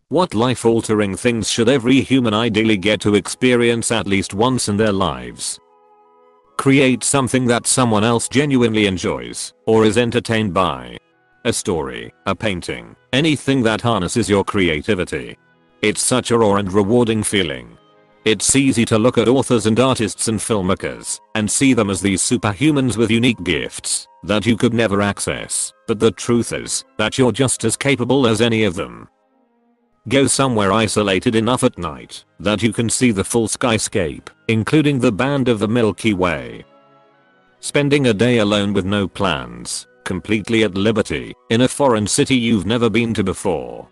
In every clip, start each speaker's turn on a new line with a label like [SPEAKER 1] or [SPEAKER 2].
[SPEAKER 1] What life-altering things should every human ideally get to experience at least once in their lives? Create something that someone else genuinely enjoys or is entertained by. A story, a painting, anything that harnesses your creativity. It's such a raw and rewarding feeling. It's easy to look at authors and artists and filmmakers and see them as these superhumans with unique gifts that you could never access, but the truth is that you're just as capable as any of them. Go somewhere isolated enough at night that you can see the full skyscape, including the band of the Milky Way. Spending a day alone with no plans, completely at liberty, in a foreign city you've never been to before.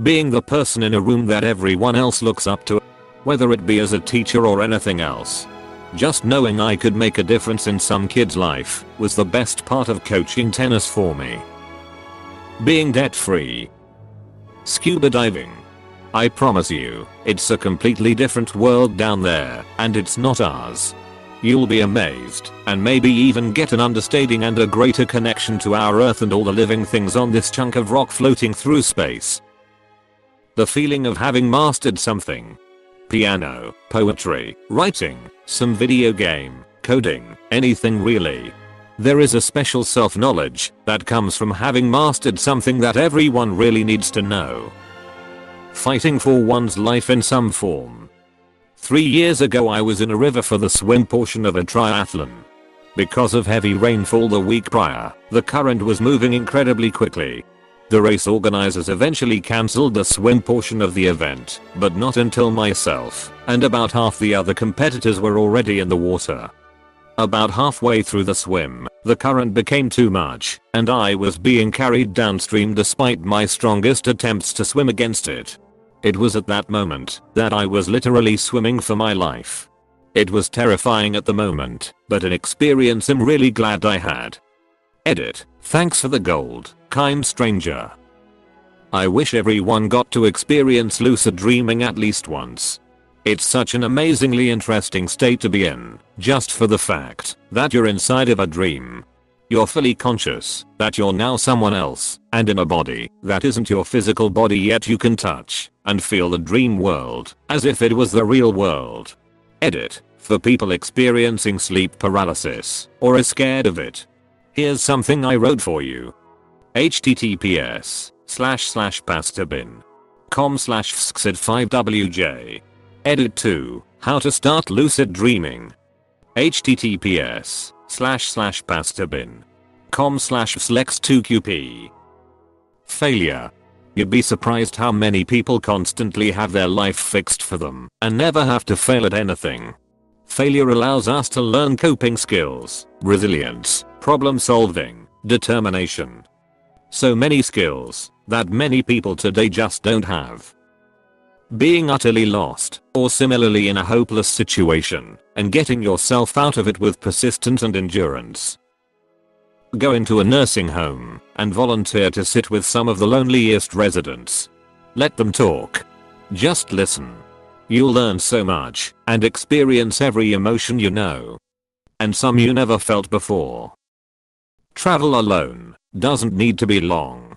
[SPEAKER 1] Being the person in a room that everyone else looks up to, whether it be as a teacher or anything else. Just knowing I could make a difference in some kid's life was the best part of coaching tennis for me. Being debt-free. Scuba diving. I promise you, it's a completely different world down there, and it's not ours. You'll be amazed, and maybe even get an understanding and a greater connection to our Earth and all the living things on this chunk of rock floating through space. The feeling of having mastered something. Piano, poetry, writing, some video game, coding, anything really. There is a special self-knowledge that comes from having mastered something that everyone really needs to know. Fighting for one's life in some form. 3 years ago I was in a river for the swim portion of a triathlon. Because of heavy rainfall the week prior, the current was moving incredibly quickly. The race organizers eventually cancelled the swim portion of the event, but not until myself and about half the other competitors were already in the water. About halfway through the swim, the current became too much, and I was being carried downstream despite my strongest attempts to swim against it. It was at that moment that I was literally swimming for my life. It was terrifying at the moment, but an experience I'm really glad I had. Edit. Thanks for the gold, kind stranger. I wish everyone got to experience lucid dreaming at least once. It's such an amazingly interesting state to be in, just for the fact that you're inside of a dream. You're fully conscious that you're now someone else, and in a body that isn't your physical body, yet you can touch and feel the dream world as if it was the real world. Edit. For people experiencing sleep paralysis or are scared of it. Here's something I wrote for you. https://pastabin.com/fsksid5wj. Edit 2. How to start lucid dreaming. https://pastabin.com/fslex2qp. Failure. You'd be surprised how many people constantly have their life fixed for them and never have to fail at anything. Failure allows us to learn coping skills, resilience, problem solving, determination. So many skills that many people today just don't have. Being utterly lost, or similarly in a hopeless situation, and getting yourself out of it with persistence and endurance. Go into a nursing home and volunteer to sit with some of the loneliest residents. Let them talk. Just listen. You'll learn so much and experience every emotion you know. And some you never felt before. Travel alone doesn't need to be long.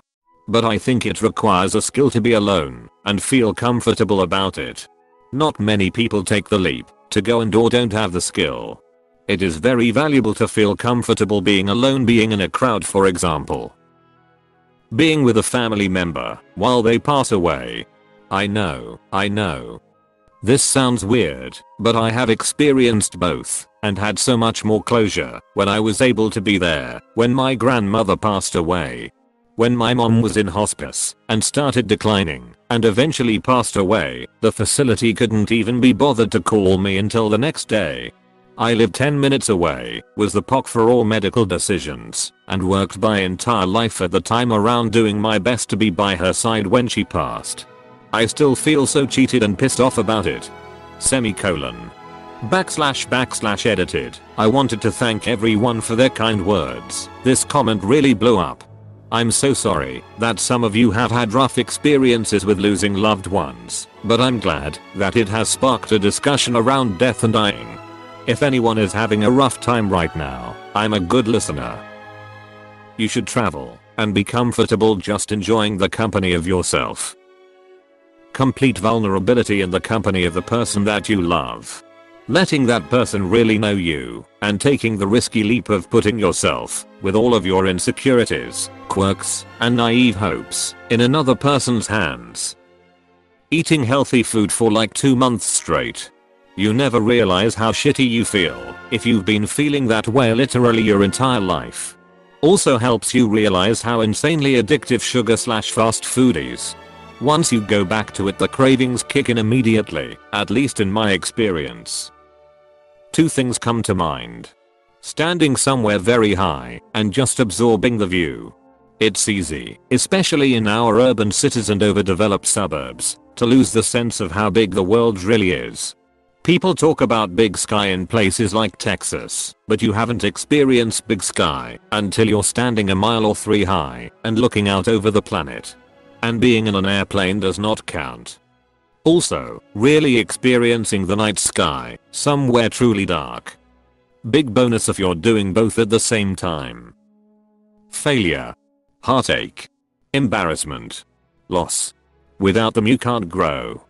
[SPEAKER 1] But I think it requires a skill to be alone and feel comfortable about it. Not many people take the leap to go and or don't have the skill. It is very valuable to feel comfortable being alone, being in a crowd for example. Being with a family member while they pass away. I know. This sounds weird, but I have experienced both and had so much more closure when I was able to be there when my grandmother passed away. When my mom was in hospice and started declining and eventually passed away, the facility couldn't even be bothered to call me until the next day. I lived 10 minutes away, was the POC for all medical decisions, and worked my entire life at the time around doing my best to be by her side when she passed. I still feel so cheated and pissed off about it. Semicolon. / edited. I wanted to thank everyone for their kind words. This comment really blew up. I'm so sorry that some of you have had rough experiences with losing loved ones, but I'm glad that it has sparked a discussion around death and dying. If anyone is having a rough time right now, I'm a good listener. You should travel and be comfortable just enjoying the company of yourself. Complete vulnerability in the company of the person that you love. Letting that person really know you, and taking the risky leap of putting yourself, with all of your insecurities, quirks, and naive hopes, in another person's hands. Eating healthy food for like 2 months straight. You never realize how shitty you feel if you've been feeling that way literally your entire life. Also helps you realize how insanely addictive sugar/fast food is. Once you go back to it, the cravings kick in immediately, at least in my experience. 2 things come to mind. Standing somewhere very high and just absorbing the view. It's easy, especially in our urban cities and overdeveloped suburbs, to lose the sense of how big the world really is. People talk about big sky in places like Texas, but you haven't experienced big sky until you're standing a mile or 3 high and looking out over the planet. And being in an airplane does not count. Also, really experiencing the night sky, somewhere truly dark. Big bonus if you're doing both at the same time. Failure. Heartache. Embarrassment. Loss. Without them you can't grow.